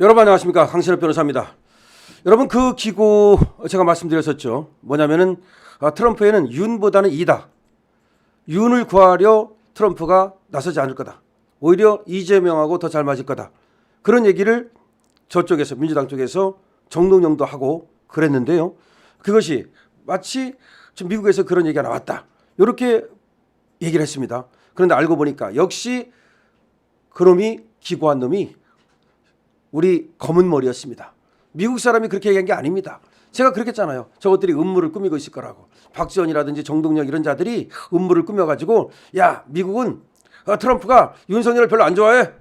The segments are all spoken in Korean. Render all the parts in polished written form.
여러분 안녕하십니까, 강신업 변호사입니다. 여러분, 그 기고 제가 말씀드렸었죠. 뭐냐면은 트럼프에는 윤보다는 이다. 윤을 구하려 트럼프가 나서지 않을 거다. 오히려 이재명하고 더 잘 맞을 거다. 그런 얘기를 저쪽에서, 민주당 쪽에서 정동영도 하고 그랬는데요. 그것이 마치 지금 미국에서 그런 얘기가 나왔다, 이렇게 얘기를 했습니다. 그런데 알고 보니까 역시 그놈이 기고한 놈이 우리 검은 머리였습니다. 미국 사람이 그렇게 얘기한 게 아닙니다. 제가 그렇게 했잖아요. 저것들이 음모를 꾸미고 있을 거라고. 박지원이라든지 정동영 이런 자들이 음모를 꾸며가지고, 야, 미국은 트럼프가 윤석열을 별로 안 좋아해.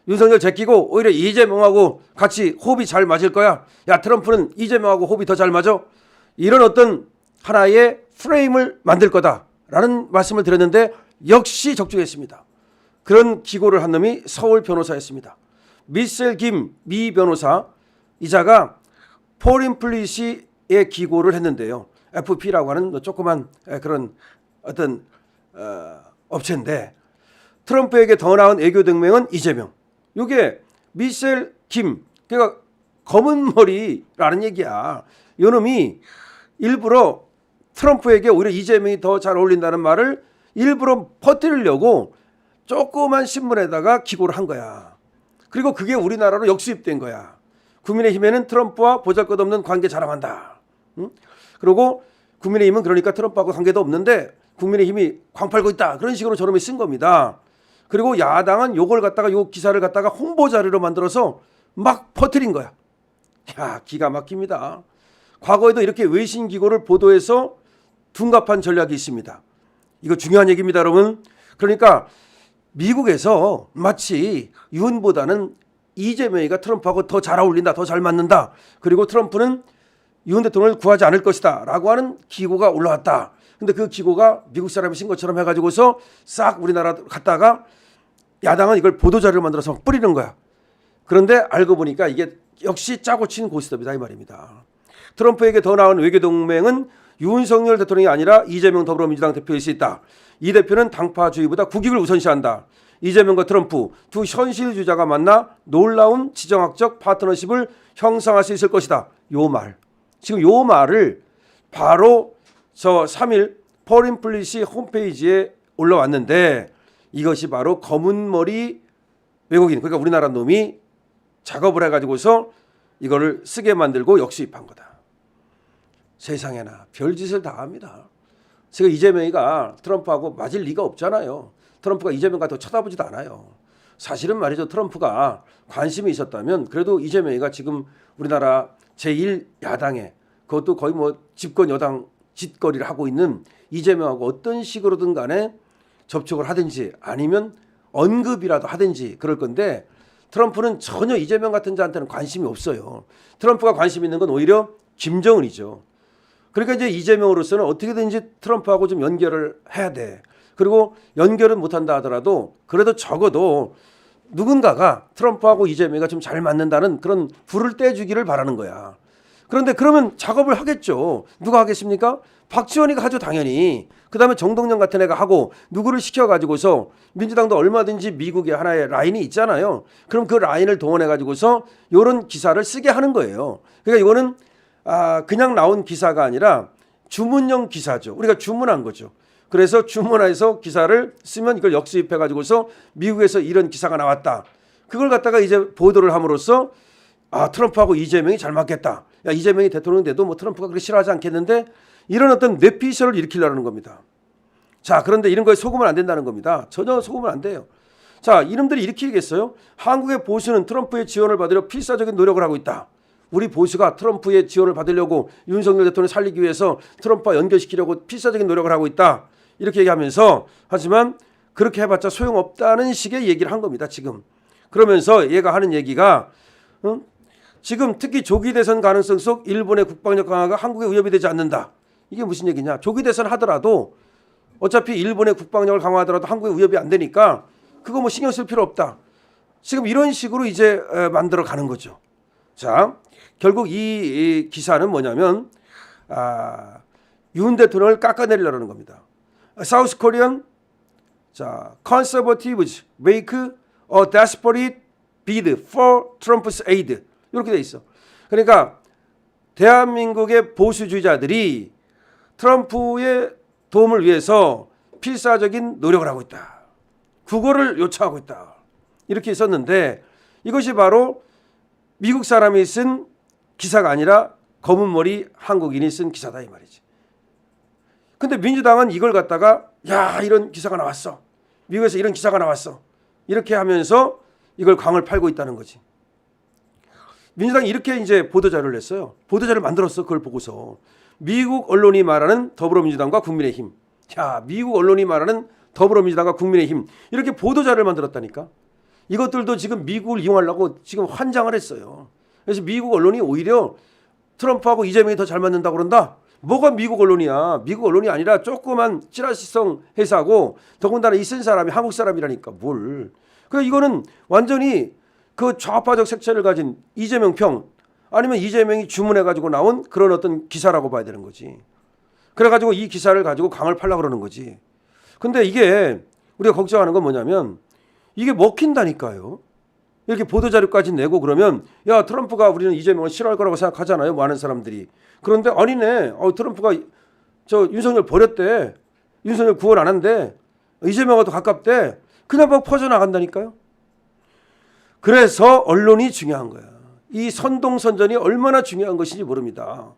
윤석열 제끼고 오히려 이재명하고 같이 호흡이 잘 맞을 거야. 야, 트럼프는 이재명하고 호흡이 더 잘 맞아. 이런 어떤 하나의 프레임을 만들 거다라는 말씀을 드렸는데 역시 적중했습니다. 그런 기고를 한 놈이 서울 변호사였습니다. 미셀 김 미 변호사, 이자가 포린 플리시의 기고를 했는데요. FP라고 하는 조그만 그런 어떤 업체인데, 트럼프에게 더 나은 애교 동맹은 이재명. 이게 미셀 김, 그러니까 검은 머리라는 얘기야. 이 놈이 일부러 트럼프에게 오히려 이재명이 더 잘 어울린다는 말을 일부러 퍼뜨리려고 조그만 신문에다가 기고를 한 거야. 그리고 그게 우리나라로 역수입된 거야. 국민의힘에는 트럼프와 보잘것없는 관계 자랑한다. 응? 그리고 국민의힘은 그러니까 트럼프하고 관계도 없는데 국민의힘이 광팔고 있다, 그런 식으로 저놈이 쓴 겁니다. 그리고 야당은 요걸 갖다가, 요 기사를 갖다가 홍보 자료로 만들어서 막 퍼뜨린 거야. 야, 기가 막힙니다. 과거에도 이렇게 외신 기고를 보도해서 둔갑한 전략이 있습니다. 이거 중요한 얘기입니다, 여러분. 그러니까 미국에서 마치 윤보다는 이재명이가 트럼프하고 더 잘 어울린다, 더 잘 맞는다, 그리고 트럼프는 윤 대통령을 구하지 않을 것이다 라고 하는 기고가 올라왔다. 근데 그 기고가 미국 사람이 쓴 것처럼 해가지고서 싹 우리나라 갔다가 야당은 이걸 보도자료를 만들어서 뿌리는 거야. 그런데 알고 보니까 이게 역시 짜고 치는 고스톱이다, 이 말입니다. 트럼프에게 더 나은 외교동맹은 윤석열 대통령이 아니라 이재명 더불어민주당 대표일 수 있다. 이 대표는 당파주의보다 국익을 우선시한다. 이재명과 트럼프 두 현실주자가 만나 놀라운 지정학적 파트너십을 형성할 수 있을 것이다. 요 말. 지금 요 말을 바로 저 3일 포린 플리시 홈페이지에 올라왔는데, 이것이 바로 검은 머리 외국인, 그러니까 우리나라 놈이 작업을 해가지고서 이거를 쓰게 만들고 역수입한 거다. 세상에나 별짓을 다 합니다. 지금 이재명이가 트럼프하고 맞을 리가 없잖아요. 트럼프가 이재명 같은 거 쳐다보지도 않아요. 사실은 말이죠, 트럼프가 관심이 있었다면 그래도 이재명이가 지금 우리나라 제1야당에, 그것도 거의 뭐 집권 여당 짓거리를 하고 있는 이재명하고 어떤 식으로든 간에 접촉을 하든지 아니면 언급이라도 하든지 그럴 건데, 트럼프는 전혀 이재명 같은 자한테는 관심이 없어요. 트럼프가 관심 있는 건 오히려 김정은이죠. 그러니까 이제 이재명으로서는 어떻게든지 트럼프하고 좀 연결을 해야 돼. 그리고 연결은 못한다 하더라도 그래도 적어도 누군가가 트럼프하고 이재명이가 좀 잘 맞는다는 그런 불을 떼주기를 바라는 거야. 그런데 그러면 작업을 하겠죠. 누가 하겠습니까? 박지원이가 하죠, 당연히. 그 다음에 정동영 같은 애가 하고, 누구를 시켜가지고서 민주당도 얼마든지 미국의 하나의 라인이 있잖아요. 그럼 그 라인을 동원해가지고서 이런 기사를 쓰게 하는 거예요. 그러니까 이거는 그냥 나온 기사가 아니라 주문형 기사죠. 우리가 주문한 거죠. 그래서 주문해서 기사를 쓰면 이걸 역수입해가지고서 미국에서 이런 기사가 나왔다. 그걸 갖다가 이제 보도를 함으로써 트럼프하고 이재명이 잘 맞겠다. 야, 이재명이 대통령 돼도 뭐 트럼프가 그렇게 싫어하지 않겠는데, 이런 어떤 뇌피셜을 일으키려는 겁니다. 자, 그런데 이런 거에 속으면 안 된다는 겁니다. 전혀 속으면 안 돼요. 자, 이놈들이 일으키겠어요? 한국의 보수는 트럼프의 지원을 받으려 필사적인 노력을 하고 있다. 우리 보수가 트럼프의 지원을 받으려고 윤석열 대통령을 살리기 위해서 트럼프와 연결시키려고 필사적인 노력을 하고 있다. 이렇게 얘기하면서, 하지만 그렇게 해봤자 소용없다는 식의 얘기를 한 겁니다, 지금. 그러면서 얘가 하는 얘기가 지금 특히 조기 대선 가능성 속 일본의 국방력 강화가 한국에 위협이 되지 않는다. 이게 무슨 얘기냐? 조기 대선 하더라도 어차피 일본의 국방력을 강화하더라도 한국에 위협이 안 되니까 그거 뭐 신경 쓸 필요 없다. 지금 이런 식으로 이제 만들어 가는 거죠. 자, 결국 이 기사는 뭐냐면 윤 대통령을 깎아내리려는 겁니다. South Korean conservatives make a desperate bid for Trump's aid. 이렇게 돼 있어. 그러니까 대한민국의 보수주의자들이 트럼프의 도움을 위해서 필사적인 노력을 하고 있다. 구걸을 요청하고 있다. 이렇게 있었는데 이것이 바로 미국 사람이 쓴 기사가 아니라 검은 머리 한국인이 쓴 기사다 이 말이지. 근데 민주당은 이걸 갖다가 야 이런 기사가 나왔어. 미국에서 이런 기사가 나왔어. 이렇게 하면서 이걸 광을 팔고 있다는 거지. 민주당이 이렇게 이제 보도자료를 냈어요. 보도자료를 만들었어. 그걸 보고서. 미국 언론이 말하는 더불어민주당과 국민의힘. 자, 미국 언론이 말하는 더불어민주당과 국민의힘. 이렇게 보도자료를 만들었다니까. 이것들도 지금 미국을 이용하려고 지금 환장을 했어요. 그래서 미국 언론이 오히려 트럼프하고 이재명이 더 잘 맞는다고 그런다. 뭐가 미국 언론이야. 미국 언론이 아니라 조그만 찌라시성 회사고 더군다나 이 쓴 사람이 한국 사람이라니까 뭘. 그러니까 이거는 완전히 그 좌파적 색채를 가진 이재명 평 아니면 이재명이 주문해가지고 나온 그런 어떤 기사라고 봐야 되는 거지. 그래가지고 이 기사를 가지고 강을 팔려고 그러는 거지. 근데 이게 우리가 걱정하는 건 뭐냐면 이게 먹힌다니까요. 이렇게 보도자료까지 내고 그러면 야 트럼프가 우리는 이재명을 싫어할 거라고 생각하잖아요. 많은 사람들이. 그런데 아니네. 트럼프가 저 윤석열 버렸대. 윤석열 구원 안 한대. 이재명하고 가깝대. 그냥 막 퍼져나간다니까요. 그래서 언론이 중요한 거야. 이 선동선전이 얼마나 중요한 것인지 모릅니다.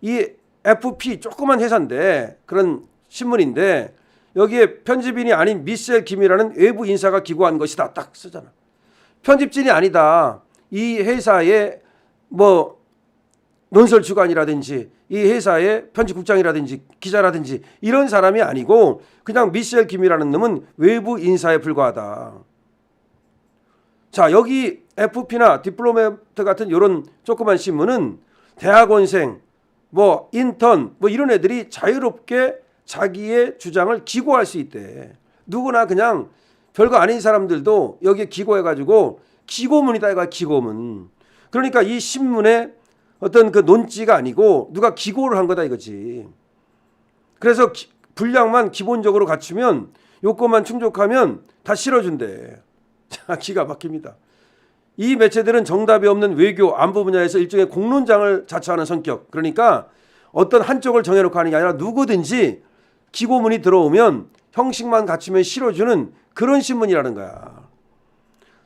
이 FP 조그만 회사인데 그런 신문인데 여기에 편집인이 아닌 미셸 김이라는 외부 인사가 기고한 것이다. 딱 쓰잖아. 편집진이 아니다. 이 회사의 뭐 논설 주관이라든지 이 회사의 편집국장이라든지 기자라든지 이런 사람이 아니고 그냥 미셸 김이라는 놈은 외부 인사에 불과하다. 자, 여기 FP나 디플로매트 같은 이런 조그만 신문은 대학원생, 뭐 인턴, 뭐 이런 애들이 자유롭게 자기의 주장을 기고할 수 있대. 누구나 그냥 별거 아닌 사람들도 여기에 기고해가지고 기고문이다 이거 기고문. 그러니까 이 신문의 어떤 그 논지가 아니고 누가 기고를 한 거다 이거지. 그래서 분량만 기본적으로 갖추면 요것만 충족하면 다 실어준대. 자, 기가 막힙니다. 이 매체들은 정답이 없는 외교 안보 분야에서 일종의 공론장을 자처하는 성격. 그러니까 어떤 한쪽을 정해놓고 하는 게 아니라 누구든지 기고문이 들어오면 형식만 갖추면 실어주는 그런 신문이라는 거야.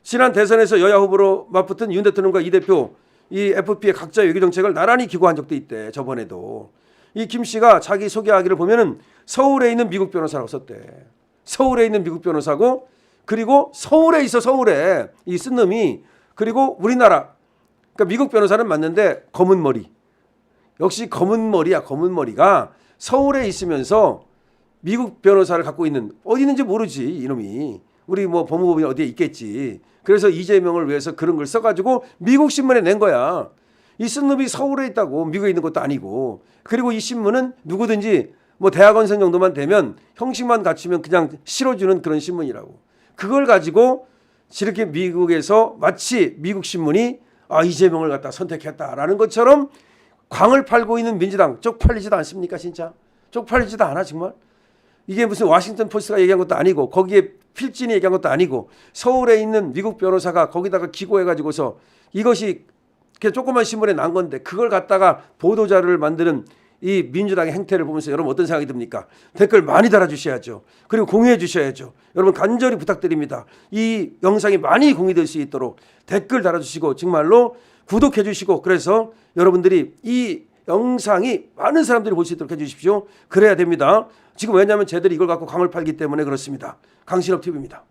지난 대선에서 여야 후보로 맞붙은 윤 대통령과 이 대표 이 FP의 각자 외교 정책을 나란히 기고한 적도 있대. 저번에도. 이 김 씨가 자기 소개하기를 보면은 서울에 있는 미국 변호사라고 썼대. 서울에 있는 미국 변호사고 그리고 서울에 있어 서울에 이 쓴 놈이 그리고 우리나라 그러니까 미국 변호사는 맞는데 검은 머리. 역시 검은 머리야. 검은 머리가 서울에 있으면서 미국 변호사를 갖고 있는 어디 있는지 모르지 이놈이. 우리 뭐 법무법인 어디에 있겠지. 그래서 이재명을 위해서 그런 걸 써가지고 미국 신문에 낸 거야. 이 쓴 놈이 서울에 있다고 미국에 있는 것도 아니고. 그리고 이 신문은 누구든지 뭐 대학원생 정도만 되면 형식만 갖추면 그냥 실어주는 그런 신문이라고. 그걸 가지고 이렇게 미국에서 마치 미국 신문이 이재명을 갖다 선택했다라는 것처럼 광을 팔고 있는 민주당 쪽팔리지도 않습니까 진짜? 쪽팔리지도 않아 정말? 이게 무슨 워싱턴 포스트가 얘기한 것도 아니고 거기에 필진이 얘기한 것도 아니고 서울에 있는 미국 변호사가 거기다가 기고해가지고서 이것이 조그만 신문에 난 건데 그걸 갖다가 보도자료를 만드는 이 민주당의 행태를 보면서 여러분 어떤 생각이 듭니까? 댓글 많이 달아주셔야죠. 그리고 공유해 주셔야죠. 여러분 간절히 부탁드립니다. 이 영상이 많이 공유될 수 있도록 댓글 달아주시고 정말로 구독해 주시고 그래서 여러분들이 이 영상이 많은 사람들이 볼 수 있도록 해주십시오. 그래야 됩니다. 지금 왜냐하면 쟤들이 이걸 갖고 광을 팔기 때문에 그렇습니다. 강신업 TV입니다.